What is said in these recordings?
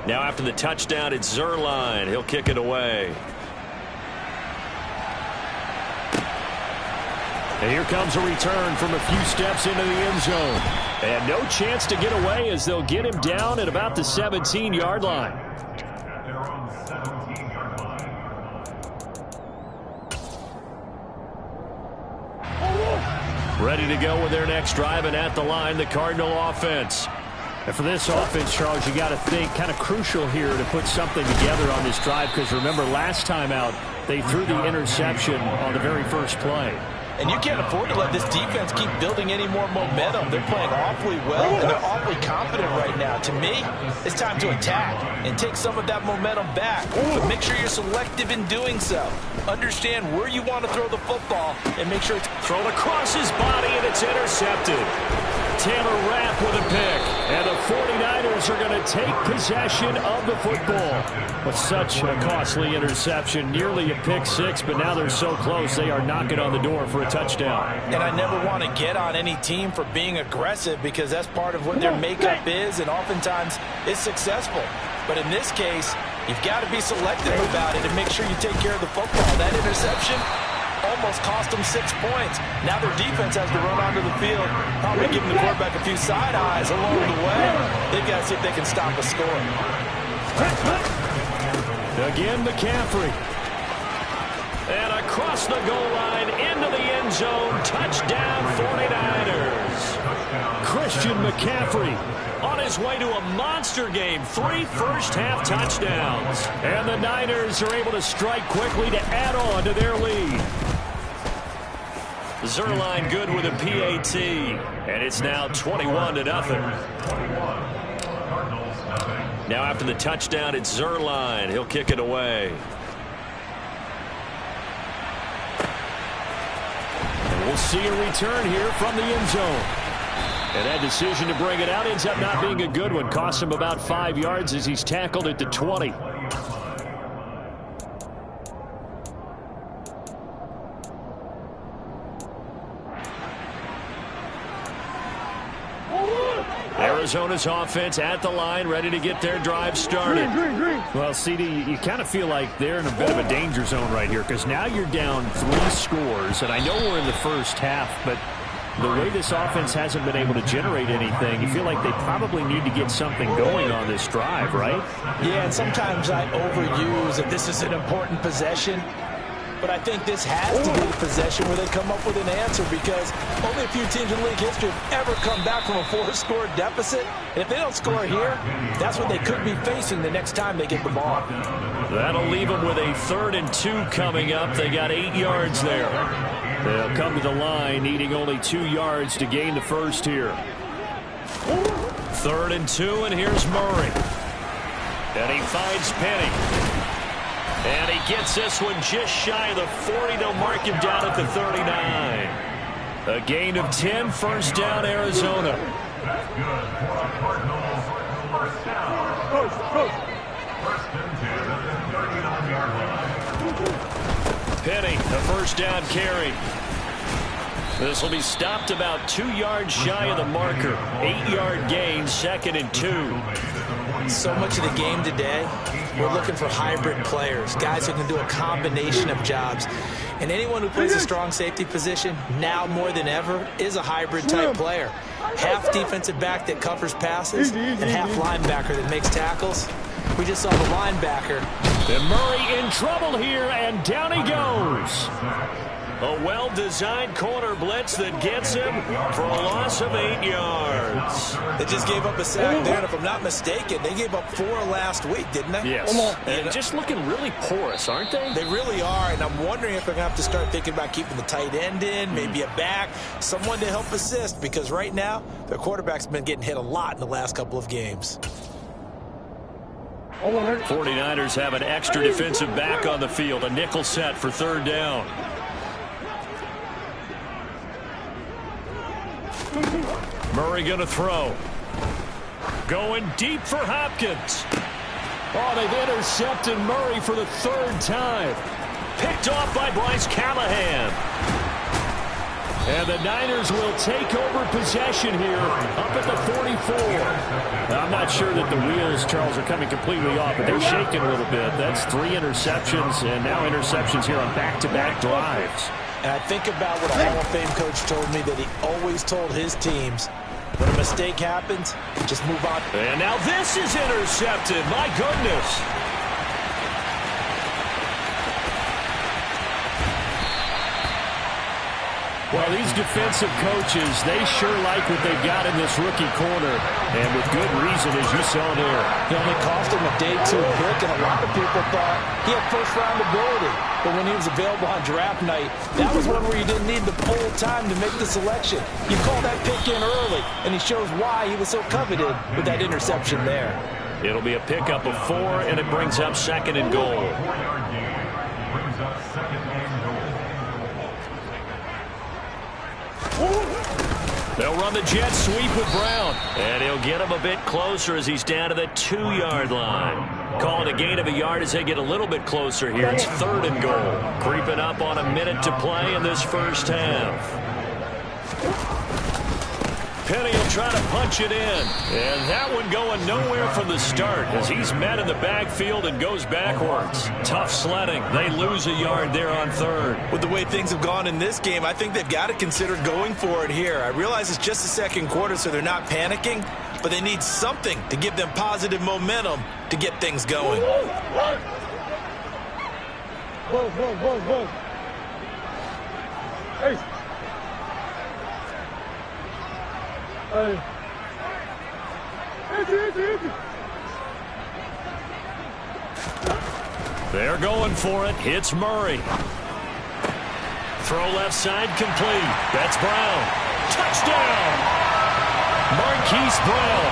Now after the touchdown, it's Zuerlein. He'll kick it away. And here comes a return from a few steps into the end zone. And no chance to get away as they'll get him down at about the 17-yard line. Ready to go with their next drive, and at the line, the Cardinal offense. And for this offense, Charles, you got to think kind of crucial here to put something together on this drive, because remember last time out they threw the interception on the very first play. And you can't afford to let this defense keep building any more momentum. They're playing awfully well, and they're awfully confident right now. To me, it's time to attack and take some of that momentum back. But make sure you're selective in doing so. Understand where you want to throw the football and make sure it's thrown across his body, and it's intercepted. Taylor Rapp with a pick, and the 49ers are going to take possession of the football. With such a costly interception, nearly a pick six, but now they're so close they are knocking on the door for a touchdown. And I never want to get on any team for being aggressive, because that's part of what their makeup is, and oftentimes it's successful. But in this case, you've got to be selective about it and make sure you take care of the football. That interception almost cost them 6 points. Now their defense has to run onto the field, probably giving the quarterback a few side eyes along the way. They've got to see if they can stop a score. Again, McCaffrey. And across the goal line, into the end zone, touchdown 49ers. Christian McCaffrey on his way to a monster game, 3 first-half touchdowns. And the Niners are able to strike quickly to add on to their lead. Zuerlein good with a PAT, and it's now 21-0. Now after the touchdown, it's Zuerlein. He'll kick it away. And we'll see a return here from the end zone. And that decision to bring it out ends up not being a good one. Costs him about 5 yards as he's tackled at the 20. Arizona's offense at the line, ready to get their drive started. Well, CD, you kind of feel like they're in a bit of a danger zone right here, because now you're down 3 scores, and I know we're in the first half, but the way this offense hasn't been able to generate anything, you feel like they probably need to get something going on this drive, right? Yeah, and sometimes I overuse that this is an important possession. But I think this has to be the possession where they come up with an answer, because only a few teams in league history have ever come back from a 4-score deficit. And if they don't score here, that's what they could be facing the next time they get the ball. That'll leave them with a 3rd and 2 coming up. They got 8 yards there. They'll come to the line, needing only 2 yards to gain the first here. 3rd and 2, and here's Murray. And he finds Penny. And he gets this one just shy of the 40. They'll mark him down at the 39. A gain of 10, first down, Arizona. Penny, the first down carry. This will be stopped about 2 yards shy of the marker. 8-yard gain, 2nd and 2. So much of the game today, we're looking for hybrid players, guys who can do a combination of jobs. And anyone who plays a strong safety position, now more than ever, is a hybrid-type player. Half defensive back that covers passes, and half linebacker that makes tackles. We just saw the linebacker. And Murray in trouble here, and down he goes. A well-designed corner blitz that gets him for a loss of 8 yards. They just gave up a sack there, and if I'm not mistaken, they gave up 4 last week, didn't they? Yes. And just looking really porous, aren't they? They really are, and I'm wondering if they're going to have to start thinking about keeping the tight end in, maybe a back, someone to help assist, because right now, their quarterback's been getting hit a lot in the last couple of games. 49ers have an extra defensive back on the field, a nickel set for 3rd down. Murray going to throw. Going deep for Hopkins. Oh, they've intercepted Murray for the 3rd time. Picked off by Bryce Callahan. And the Niners will take over possession here up at the 44. Now, I'm not sure that the wheels, Charles, are coming completely off, but they're shaking a little bit. That's 3 interceptions, and now interceptions here on back-to-back drives. And I think about what a Hall of Fame coach told me that he always told his teams, when a mistake happens, just move on. And now this is intercepted. My goodness. Well, these defensive coaches, they sure like what they've got in this rookie corner, and with good reason, as you saw there. He only cost him a day 2 pick, and a lot of people thought he had first-round ability. But when he was available on draft night, that was one where you didn't need the full time to make the selection. You call that pick in early, and he shows why he was so coveted with that interception there. It'll be a pickup of 4, and it brings up 2nd and goal. They'll run the jet sweep with Brown. And he'll get him a bit closer as he's down to the 2-yard line. Calling a gain of a yard as they get a little bit closer here. It's 3rd and goal. Creeping up on a minute to play in this first half. Penny will try to punch it in. And that one going nowhere from the start as he's met in the backfield and goes backwards. Tough sledding. They lose a yard there on 3rd. With the way things have gone in this game, I think they've got to consider going for it here. I realize it's just the 2nd quarter, so they're not panicking, but they need something to give them positive momentum to get things going. Whoa. Hey. They're going for it. Hits Murray. Throw left side complete. That's Brown. Touchdown! Marquise Brown.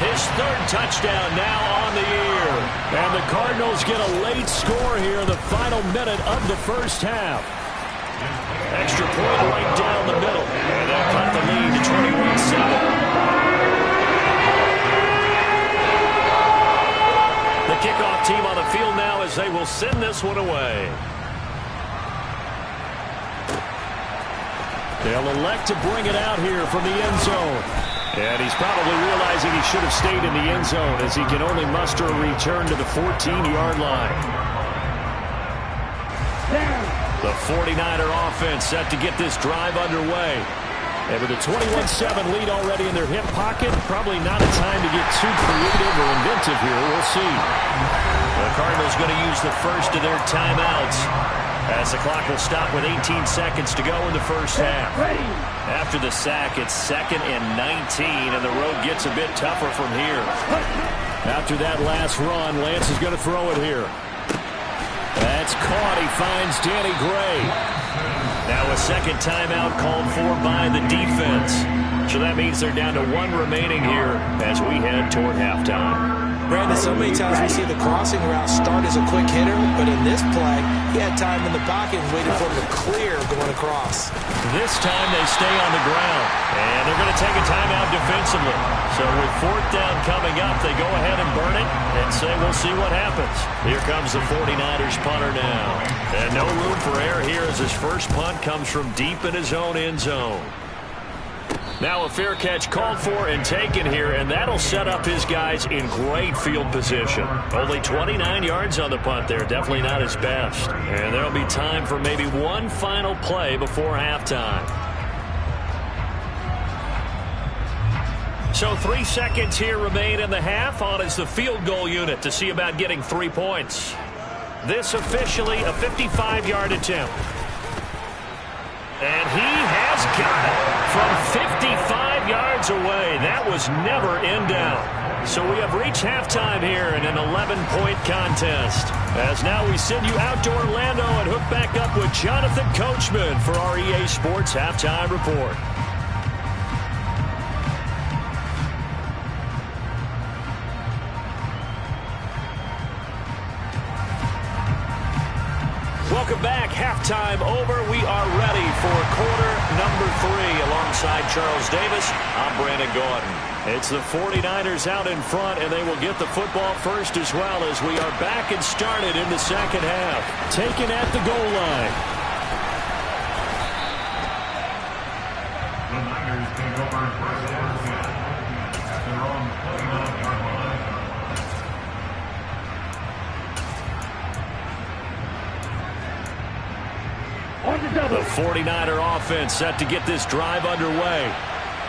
His 3rd touchdown now on the year. And the Cardinals get a late score here in the final minute of the first half. Extra point right down the middle. And they'll cut the lead to 21-7. The kickoff team on the field now as they will send this one away. They'll elect to bring it out here from the end zone. And he's probably realizing he should have stayed in the end zone as he can only muster a return to the 14-yard line. The 49er offense set to get this drive underway. And with a 21-7 lead already in their hip pocket, probably not a time to get too creative or inventive here. We'll see. The Cardinals going to use the first of their timeouts as the clock will stop with 18 seconds to go in the first half. After the sack, it's 2nd and 19, and the road gets a bit tougher from here. After that last run, Lance is going to throw it here. That's caught. He finds Danny Gray. Now a 2nd timeout called for by the defense. So that means they're down to 1 remaining here as we head toward halftime. Brandon, so many times we see the crossing route start as a quick hitter, but in this play, he had time in the pocket and waited for him to clear going across. This time they stay on the ground, and they're going to take a timeout defensively. So with 4th down coming up, they go ahead and burn it and say we'll see what happens. Here comes the 49ers punter now. And no room for error here as his first punt comes from deep in his own end zone. Now a fair catch called for and taken here, and that'll set up his guys in great field position. Only 29 yards on the punt there. Definitely not his best. And there'll be time for maybe one final play before halftime. So 3 seconds here remain in the half. On is the field goal unit to see about getting 3 points. This officially a 55-yard attempt. And he has got it from 55 yards away. That was never in doubt. So we have reached halftime here in an 11-point contest. As now we send you out to Orlando and hook back up with Jonathan Coachman for our EA Sports Halftime Report. Welcome back. Halftime over. We are ready for quarter number 3 alongside Charles Davis. I'm Brandon Gaudin. It's the 49ers out in front, and they will get the football first as well as we are back and started in the second half. Taken at the goal line. 49er offense set to get this drive underway.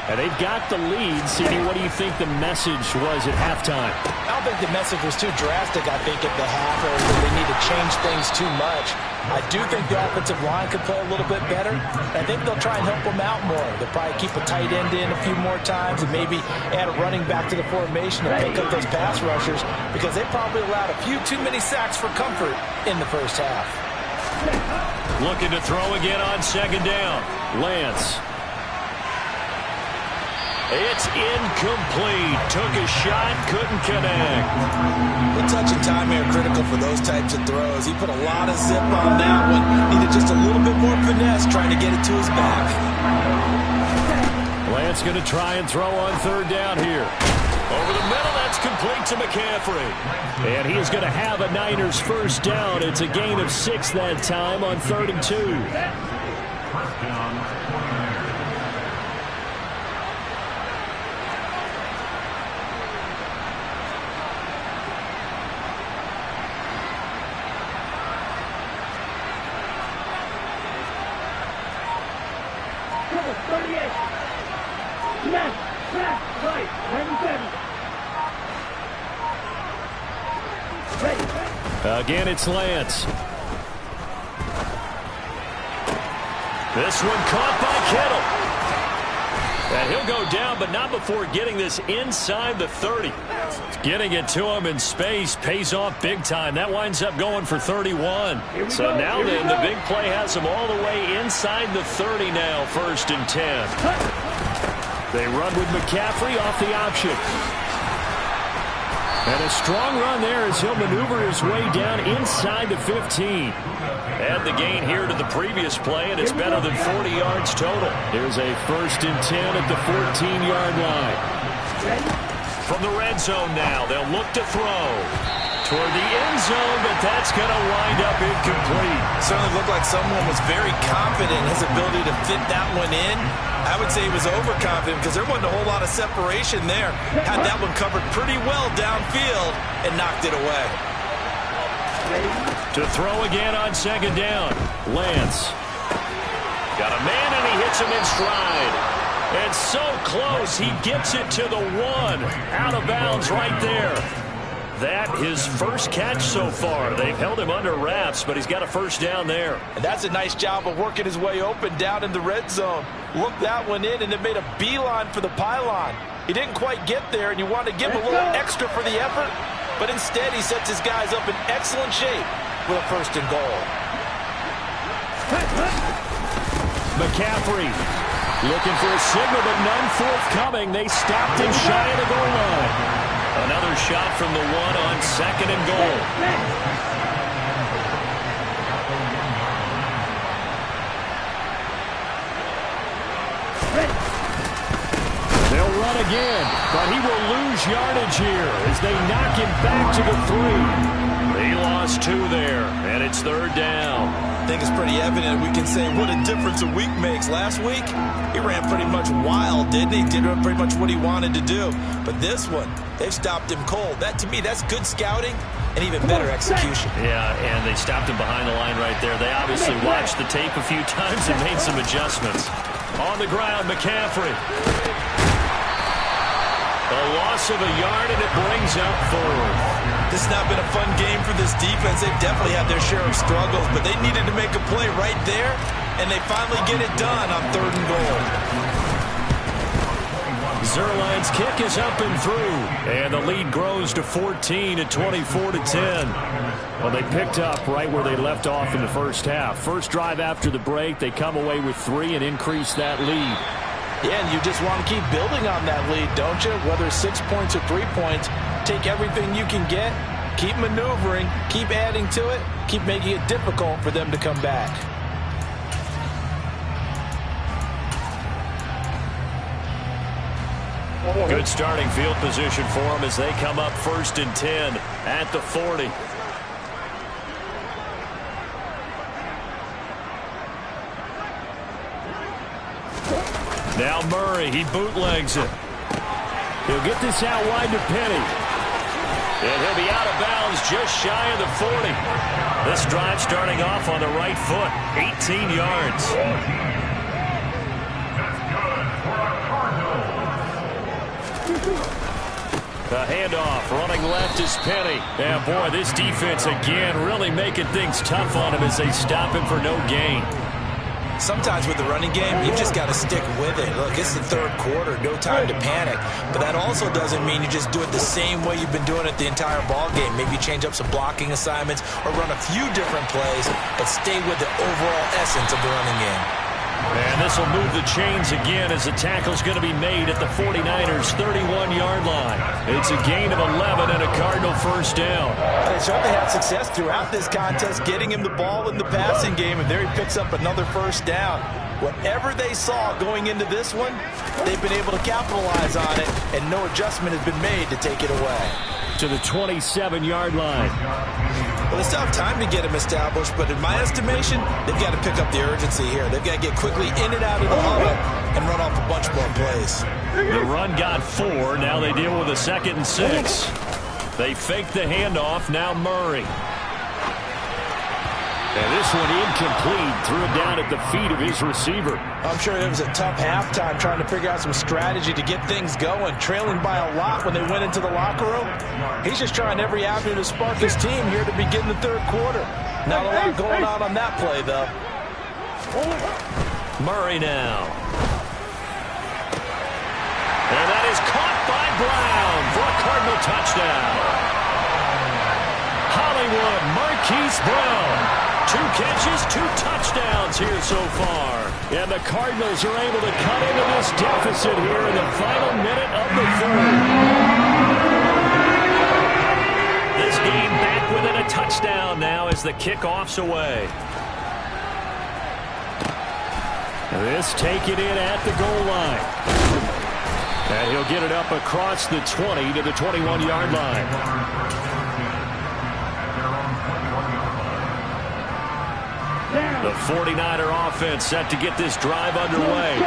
And they've got the lead. CD, what do you think the message was at halftime? I don't think the message was too drastic, I think, at the half, or they need to change things too much. I do think the offensive line could play a little bit better. I think they'll try and help them out more. They'll probably keep a tight end in a few more times and maybe add a running back to the formation and pick up those pass rushers, because they probably allowed a few too many sacks for comfort in the first half. Looking to throw again on second down. Lance. It's incomplete. Took a shot, couldn't connect. The touch and time here critical for those types of throws. He put a lot of zip on that one. Needed just a little bit more finesse trying to get it to his back. Lance going to try and throw on third down here. Over the middle, that's complete to McCaffrey. And he is going to have a Niners first down. It's a gain of 6 that time on 3rd and 2. Again, it's Lance. This one caught by Kittle. And he'll go down, but not before getting this inside the 30. Getting it to him in space pays off big time. That winds up going for 31. So now then, the big play has him all the way inside the 30 now, 1st and 10. They run with McCaffrey off the option. And a strong run there as he'll maneuver his way down inside the 15. Add the gain here to the previous play, and it's better than 40 yards total. Here's a 1st and 10 at the 14-yard line. From the red zone now, they'll look to throw toward the end zone, but that's going to wind up incomplete. Certainly looked like someone was very confident in his ability to fit that one in. I would say he was overconfident because there wasn't a whole lot of separation there. Had that one covered pretty well downfield and knocked it away. To throw again on second down. Lance. Got a man and he hits him in stride. And so close, he gets it to the 1. Out of bounds right there. That his first catch so far. They've held him under wraps, but he's got a first down there. And that's a nice job of working his way open down in the red zone. Looked that one in and then made a beeline for the pylon. He didn't quite get there, and you want to give him a little extra for the effort, but instead he sets his guys up in excellent shape with a 1st and goal. McCaffrey looking for a signal, but none forthcoming. They stopped him shy of the goal line. Another shot from the 1 on 2nd and goal. They'll run again, but he will lose yardage here as they knock him back to the 3. He lost 2 there, and it's 3rd down. I think it's pretty evident. We can say what a difference a week makes. Last week, he ran pretty much wild, didn't he? Did pretty much what he wanted to do. But this one, they've stopped him cold. That, to me, that's good scouting and even better execution. Yeah, and they stopped him behind the line right there. They obviously watched the tape a few times and made some adjustments. On the ground, McCaffrey. A loss of a yard, and it brings up 4th. This has not been a fun game for this defense. They've definitely had their share of struggles, but they needed to make a play right there, and they finally get it done on 3rd and goal. Zuerlein's kick is up and through, and the lead grows to 14 at 24-10. Well, they picked up right where they left off in the first half. First drive after the break, they come away with 3 and increase that lead. Yeah, and you just want to keep building on that lead, don't you? Whether 6 points or 3 points, take everything you can get, keep maneuvering, keep adding to it, keep making it difficult for them to come back. Good starting field position for them as they come up 1st and 10 at the 40. Now Murray, he bootlegs it. He'll get this out wide to Penny. And he'll be out of bounds just shy of the 40. This drive starting off on the right foot, 18 yards. The handoff, running left is Penny. And boy, this defense again really making things tough on him as they stop him for no gain. Sometimes with the running game, you've just got to stick with it. Look, it's the third quarter, no time to panic. But that also doesn't mean you just do it the same way you've been doing it the entire ball game. Maybe change up some blocking assignments or run a few different plays, but stay with the overall essence of the running game. And this will move the chains again as the tackle's going to be made at the 49ers' 31-yard line. It's a gain of 11 and a Cardinal first down. They certainly had success throughout this contest, getting him the ball in the passing game, and there he picks up another first down. Whatever they saw going into this one, they've been able to capitalize on it, and no adjustment has been made to take it away. To the 27-yard line. Well, they still have time to get him established, but in my estimation, they've got to pick up the urgency here. They've got to get quickly in and out of the huddle and run off a bunch more plays. The run got 4. Now they deal with a 2nd and 6. They fake the handoff. Now Murray. And this one incomplete. Threw it down at the feet of his receiver. I'm sure it was a tough halftime trying to figure out some strategy to get things going. Trailing by a lot when they went into the locker room. He's just trying every avenue to spark his team here to begin the third quarter. Not a lot going on that play, though. Murray now. And that is caught by Brown for a Cardinal touchdown. Hollywood Marquise Brown. 2 catches, 2 touchdowns here so far. And the Cardinals are able to cut into this deficit here in the final minute of the third. This game back within a touchdown now as the kickoff's away. This take it in at the goal line. And he'll get it up across the 20 to the 21-yard line. The 49er offense set to get this drive underway.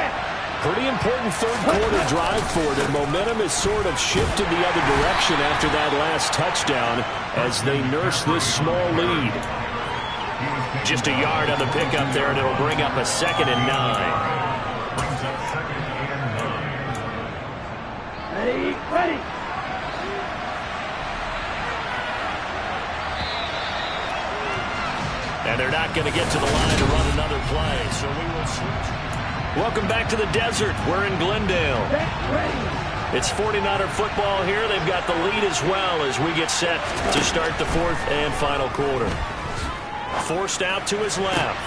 Pretty important third quarter drive for them. Momentum has sort of shifted the other direction after that last touchdown as they nurse this small lead. Just a yard on the pickup there, and it'll bring up a 2nd and 9. Ready. And they're not going to get to the line to run another play, so we will switch. Welcome back to the desert. We're in Glendale. It's 49er football here. They've got the lead as well as we get set to start the 4th and final quarter. Forced out to his left.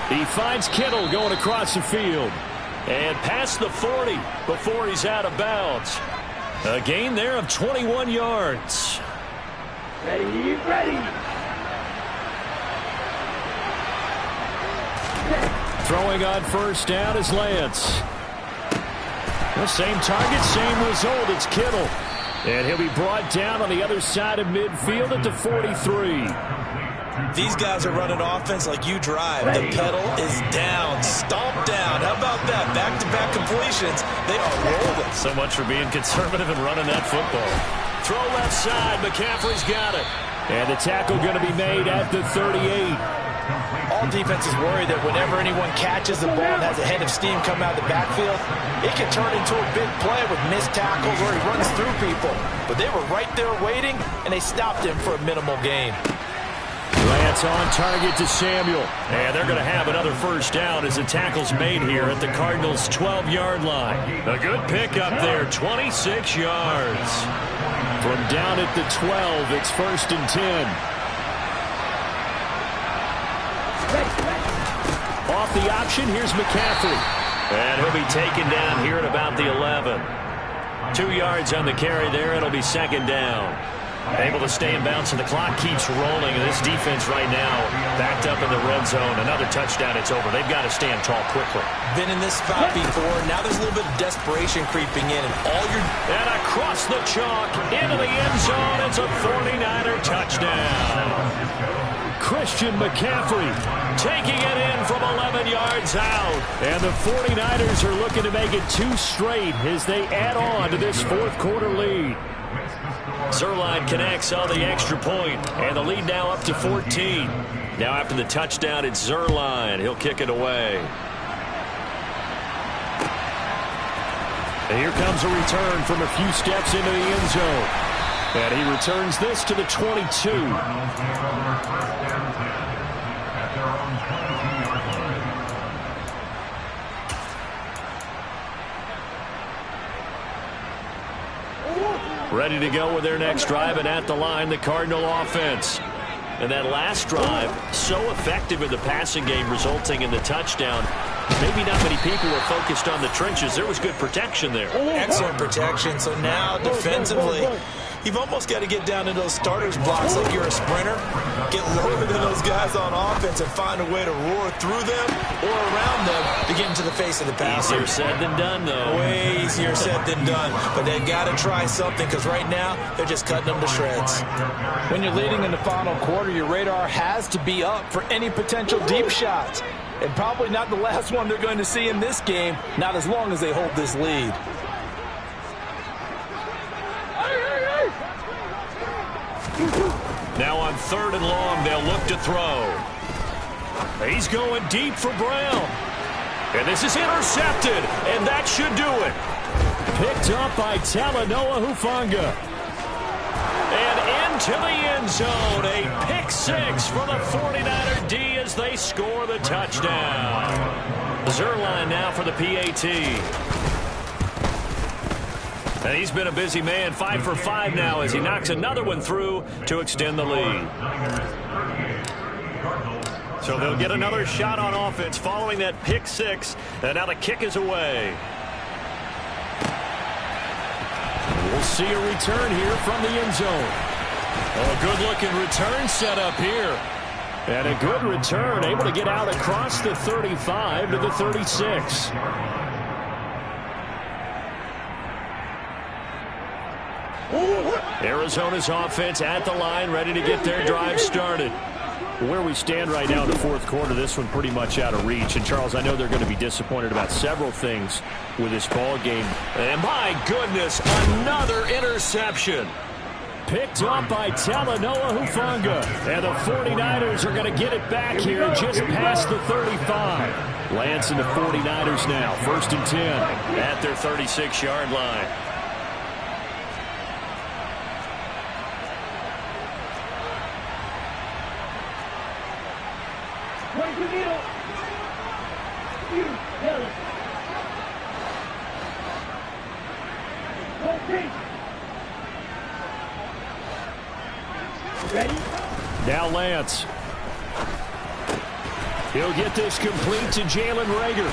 He finds Kittle going across the field. And past the 40 before he's out of bounds. A gain there of 21 yards. Ready. Throwing on first down is Lance. The same target, same result. It's Kittle. And he'll be brought down on the other side of midfield at the 43. These guys are running offense like you drive. The pedal is down, stomped down. How about that? Back-to-back completions. They are rolling. So much for being conservative and running that football. Throw left side. McCaffrey's got it. And the tackle going to be made at the 38. All defenses worry that whenever anyone catches the ball and has a head of steam come out of the backfield, it can turn into a big play with missed tackles or he runs through people. But they were right there waiting, and they stopped him for a minimal gain. Lance on target to Samuel. And they're going to have another first down as the tackle's made here at the Cardinals' 12-yard line. A good pickup there, 26 yards. From down at the 12, it's 1st and 10. Off the option, here's McCaffrey. And he'll be taken down here at about the 11. 2 yards on the carry there. It'll be 2nd down. Able to stay in bounds, and the clock keeps rolling. And this defense right now backed up in the red zone. Another touchdown, it's over. They've got to stand tall quickly. Been in this spot before. Now there's a little bit of desperation creeping in. And across the chalk, into the end zone. It's a 49er touchdown. Christian McCaffrey taking it in from 11 yards out. And the 49ers are looking to make it 2 straight as they add on to this 4th quarter lead. Zuerlein connects on the extra point, and the lead now up to 14. Now after the touchdown, it's Zuerlein. He'll kick it away. And here comes a return from a few steps into the end zone. And he returns this to the 22. Ready to go with their next drive, and at the line, the Cardinal offense. And that last drive, so effective in the passing game, resulting in the touchdown. Maybe not many people were focused on the trenches. There was good protection there. Excellent protection. So now defensively, you've almost got to get down to those starters blocks like you're a sprinter. Get lower than those guys on offense and find a way to roar through them or around them to get into the face of the passer. Easier said than done, though. Way easier said than done. But they got to try something because right now they're just cutting them to shreds. When you're leading in the final quarter, your radar has to be up for any potential deep shots. And probably not the last one they're going to see in this game, not as long as they hold this lead. Now on 3rd and long, they'll look to throw. He's going deep for Brown. And this is intercepted, and that should do it. Picked up by Talanoa Hufanga. And into the end zone, a pick six for the 49er D as they score the touchdown. Zuerlein now for the PAT. And he's been a busy man, 5 for 5 now as he knocks another one through to extend the lead. So they'll get another shot on offense following that pick six, and now the kick is away. We'll see a return here from the end zone. Oh, a good-looking return set up here. And a good return, able to get out across the 35 to the 36. Arizona's offense at the line, ready to get their drive started. Where we stand right now in the fourth quarter, this one pretty much out of reach. And, Charles, I know they're going to be disappointed about several things with this ball game. And, my goodness, another interception. Picked up by Talanoa Hufanga. And the 49ers are going to get it back here just past the 35. Lance and the 49ers now, 1st and 10. At their 36-yard line. Now Lance. He'll get this complete to Jalen Reagor.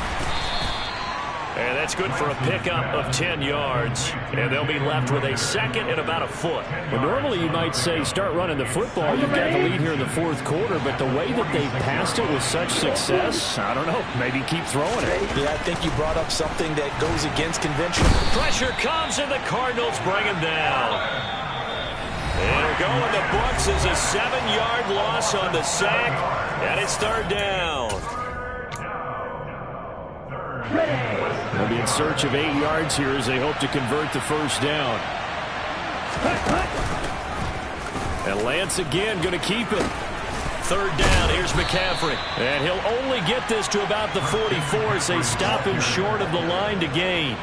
And that's good for a pickup of 10 yards. And they'll be left with a second and about a foot. Well, normally you might say start running the football. You've got the lead here in the fourth quarter. But the way that they passed it with such success, I don't know, maybe keep throwing it. Yeah, I think you brought up something that goes against convention. Pressure comes and the Cardinals bring him down. It'll go in the books as a 7-yard loss on the sack. And it's 3rd down. They'll be in search of 8 yards here as they hope to convert the first down. And Lance again going to keep it. 3rd down, here's McCaffrey. And he'll only get this to about the 44 as they stop him short of the line to gain.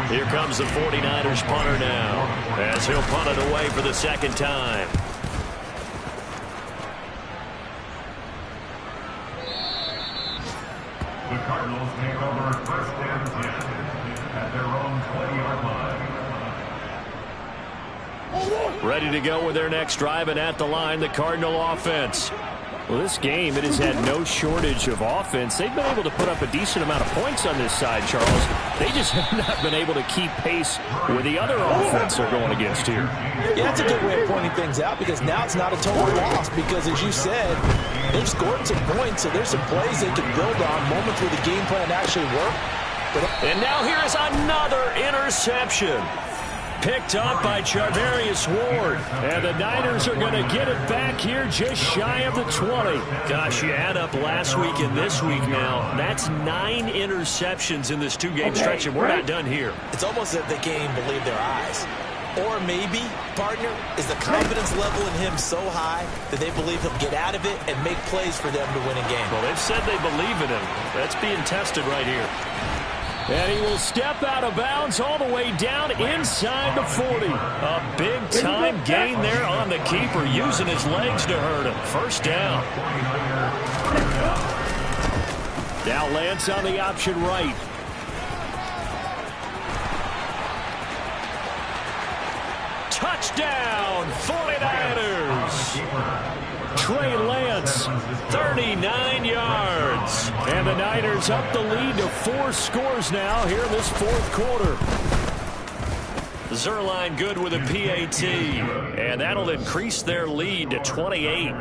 Here comes the 49ers punter now as he'll punt it away for the second time. The Cardinals take over 1st and 10 at their own 20-yard line. Ready to go with their next drive, and at the line, the Cardinal offense. Well, this game, it has had no shortage of offense. They've been able to put up a decent amount of points on this side, Charles. They just have not been able to keep pace with the other offense they're going against here. Yeah, that's a good way of pointing things out because now it's not a total loss because, as you said, they've scored some points, so there's some plays they can build on, moments where the game plan actually worked. And now here is another interception. Picked up by Charvarius Ward. And the Niners are going to get it back here just shy of the 20. Gosh, you add up last week and this week now. That's 9 interceptions in this 2-game stretch, and we're not done here. It's almost as if they can't even believe their eyes. Or maybe, partner, is the confidence level in him so high that they believe he'll get out of it and make plays for them to win a game. Well, they've said they believe in him. That's being tested right here. And he will step out of bounds all the way down inside the 40. A big-time gain there on the keeper, using his legs to hurt him. First down. Now Lance on the option right. Touchdown, 49ers. Trey Lance, 39 yards. And the Niners up the lead to 4 scores now here in this fourth quarter. Zuerlein good with a PAT. And that'll increase their lead to 28.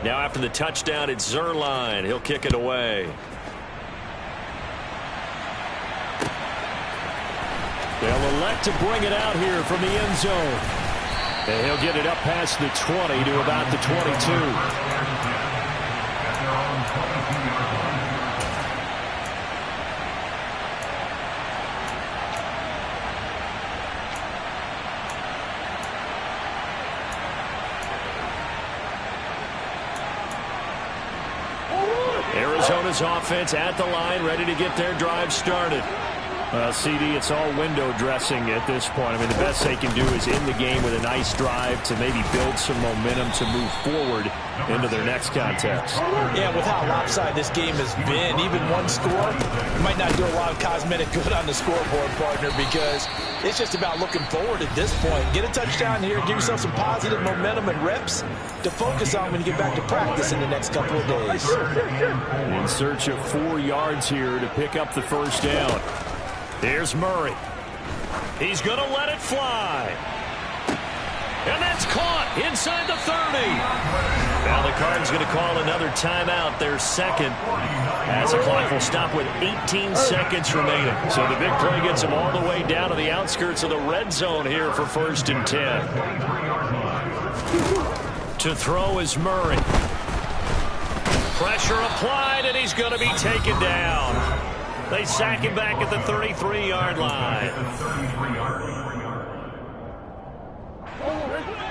Now after the touchdown, it's Zuerlein. He'll kick it away. They'll elect to bring it out here from the end zone. And he'll get it up past the 20 to about the 22. Arizona's offense at the line, ready to get their drive started. Well, CD, it's all window dressing at this point. I mean, the best they can do is end the game with a nice drive to maybe build some momentum to move forward into their next contest. Yeah, with how lopsided this game has been, even one score might not do a lot of cosmetic good on the scoreboard, partner, because it's just about looking forward at this point. Get a touchdown here, give yourself some positive momentum and reps to focus on when you get back to practice in the next couple of days. In search of 4 yards here to pick up the first down. Here's Murray. He's going to let it fly. And that's caught inside the 30. Now the Cardinals going to call another timeout, their second, as the clock will stop with 18 seconds remaining. So the big play gets them all the way down to the outskirts of the red zone here for 1st and 10. To throw is Murray. Pressure applied, and he's going to be taken down. They sack him back at the 33-yard line.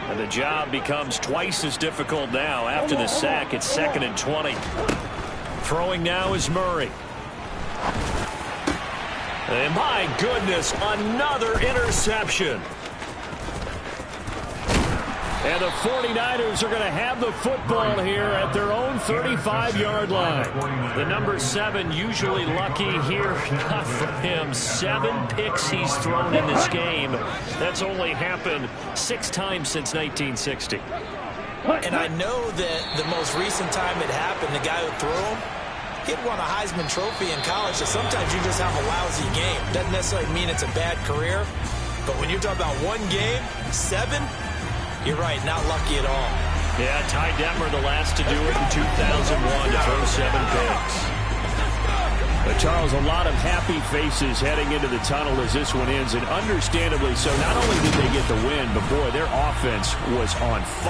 And the job becomes twice as difficult now. After the sack, it's 2nd and 20. Throwing now is Murray. And my goodness, another interception. And the 49ers are going to have the football here at their own 35-yard line. The number 7 usually lucky here. Not for him. 7 picks he's thrown in this game. That's only happened 6 times since 1960. And I know that the most recent time it happened, the guy who threw him, he'd won a Heisman Trophy in college, so sometimes you just have a lousy game. Doesn't necessarily mean it's a bad career, but when you're talking about one game, 7, you're right, not lucky at all. Yeah, Ty Detmer, the last to do it in 2001 to throw 7 picks. But Charles, a lot of happy faces heading into the tunnel as this one ends, and understandably so. Not only did they get the win, but boy, their offense was on fire.